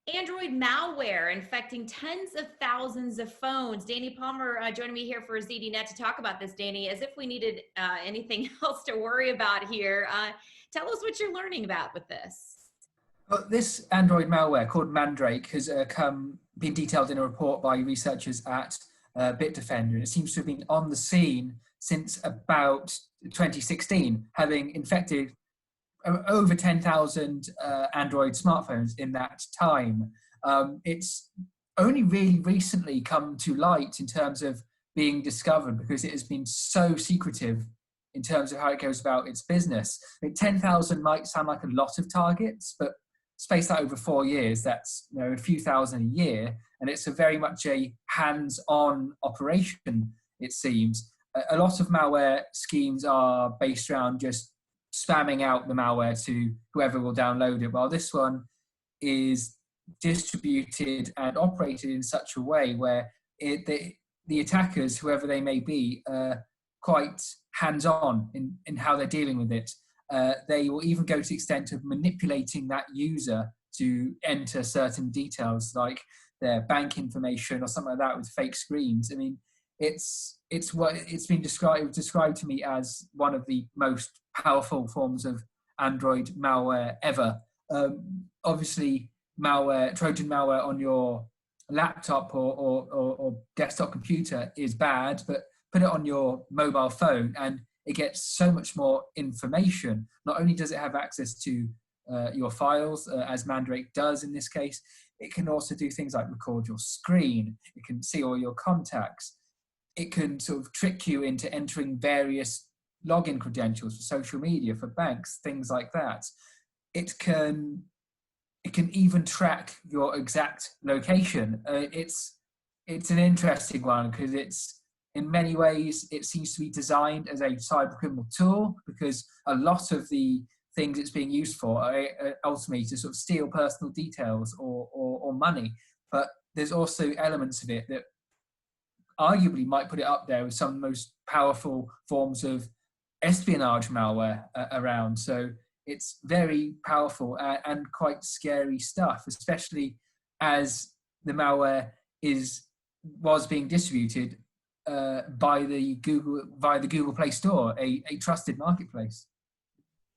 Android malware infecting tens of thousands of phones. Danny Palmer joining me here for ZDNet to talk about this, Danny, as if we needed anything else to worry about here. Tell us what you're learning about with this. Well, this Android malware called Mandrake has been detailed in a report by researchers at Bitdefender, and it seems to have been on the scene since about 2016, having infected over 10,000 Android smartphones in that time. It's only really recently come to light in terms of being discovered because it has been so secretive in terms of how it goes about its business. I mean, 10,000 might sound like a lot of targets, but spaced out over 4 years, that's a few thousand a year, and it's very much a hands-on operation, it seems. A lot of malware schemes are based around just spamming out the malware to whoever will download it, while this one is distributed and operated in such a way where the attackers, whoever they may be, are quite hands-on in how they're dealing with it. They will even go to the extent of manipulating that user to enter certain details like their bank information or something like that with fake screens. I mean, it's been described to me as one of the most powerful forms of Android malware ever. Obviously, Trojan malware on your laptop or desktop computer is bad, but put it on your mobile phone and it gets so much more information. Not only does it have access to your files, as Mandrake does in this case, it can also do things like record your screen. It can see all your contacts. It can sort of trick you into entering various login credentials for social media, for banks, things like that. It can even track your exact location. It's an interesting one because in many ways, it seems to be designed as a cyber criminal tool because a lot of the things it's being used for are ultimately to sort of steal personal details or money. But there's also elements of it that arguably might put it up there with some of the most powerful forms of espionage malware around. So it's very powerful and quite scary stuff, especially as the malware was being distributed via the Google Play Store, a trusted marketplace.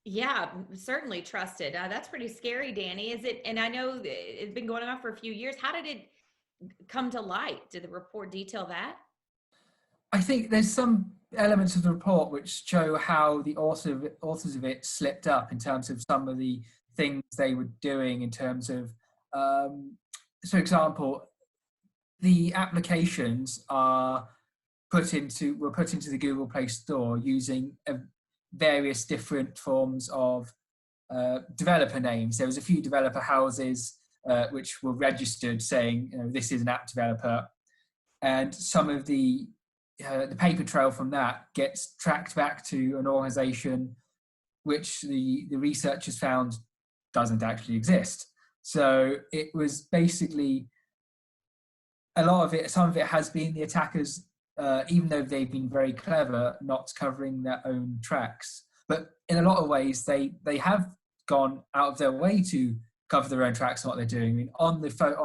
Yeah, certainly trusted. That's pretty scary, Danny. Is it? And I know it's been going on for a few years. How did it come to light? Did the report detail that? I think there's some elements of the report which show how the authors of it slipped up in terms of some of the things they were doing in terms of, for example, the applications were put into the Google Play Store using various different forms of developer names. There was a few developer houses which were registered saying, this is an app developer, and some of the paper trail from that gets tracked back to an organization which the researchers found doesn't actually exist. So it was basically some of it has been the attackers, even though they've been very clever, not covering their own tracks. But in a lot of ways, they have gone out of their way to cover their own tracks and what they're doing. I mean, on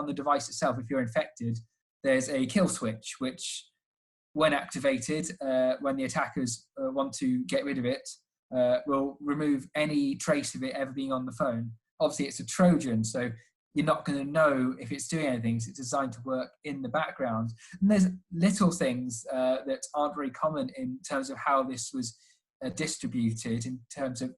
the device itself, if you're infected, there's a kill switch, which when activated, when the attackers want to get rid of it, will remove any trace of it ever being on the phone. Obviously, it's a Trojan, so you're not going to know if it's doing anything. It's designed to work in the background. And there's little things that aren't very common in terms of how this was distributed, in terms of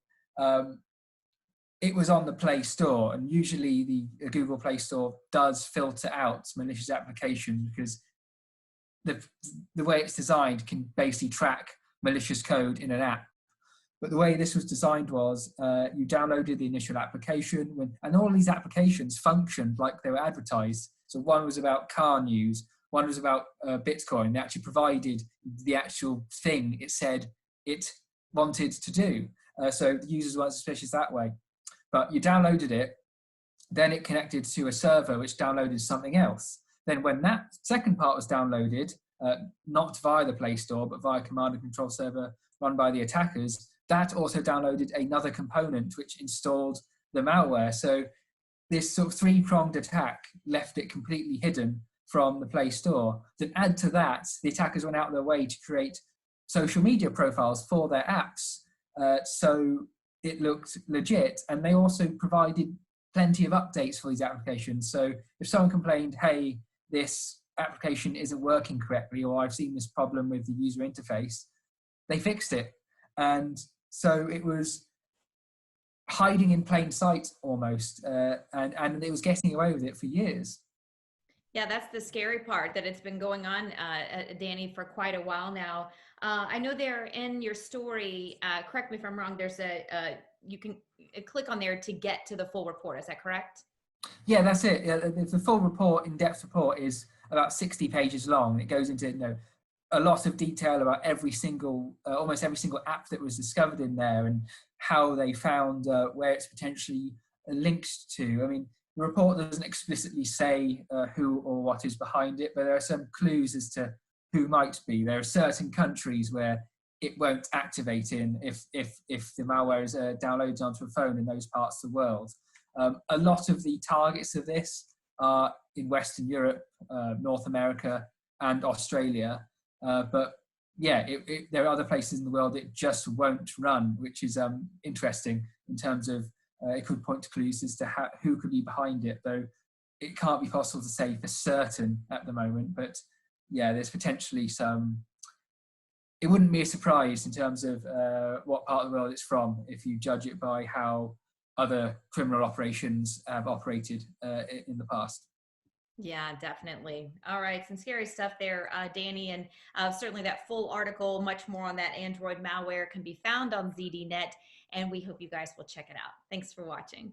it was on the Play Store, and usually the Google Play Store does filter out malicious applications because the way it's designed can basically track malicious code in an app. But the way this was designed was you downloaded the initial application, and all these applications functioned like they were advertised. So one was about car news, one was about Bitcoin. They actually provided the actual thing it said it wanted to do. So the users weren't suspicious that way. But you downloaded it, then it connected to a server which downloaded something else. Then when that second part was downloaded, not via the Play Store, but via command and control server run by the attackers, that also downloaded another component which installed the malware. So this sort of three-pronged attack left it completely hidden from the Play Store. Then add to that, the attackers went out of their way to create social media profiles for their apps, so it looked legit. And they also provided plenty of updates for these applications. So if someone complained, hey, this application isn't working correctly, or I've seen this problem with the user interface, they fixed it. And so it was hiding in plain sight almost, and it was getting away with it for years. Yeah, that's the scary part, that it's been going on, Danny, for quite a while now. I know there in your story, correct me if I'm wrong, there's you can click on there to get to the full report. Is that correct? Yeah, that's it. The full report, in-depth report, is about 60 pages long. It goes into a lot of detail about every single, almost every single app that was discovered in there, and how they found where it's potentially linked to. I mean, the report doesn't explicitly say who or what is behind it, but there are some clues as to who might be. There are certain countries where it won't activate in if the malware is downloaded onto a phone in those parts of the world. A lot of the targets of this are in Western Europe, North America, and Australia. But yeah, there are other places in the world it just won't run, which is interesting in terms of it could point to clues as to who could be behind it, though it can't be possible to say for certain at the moment. But yeah, there's potentially some. It wouldn't be a surprise in terms of what part of the world it's from if you judge it by how other criminal operations have operated in the past. Yeah, definitely. All right, some scary stuff there, Danny, and certainly that full article, much more on that Android malware, can be found on ZDNet, and we hope you guys will check it out. Thanks for watching.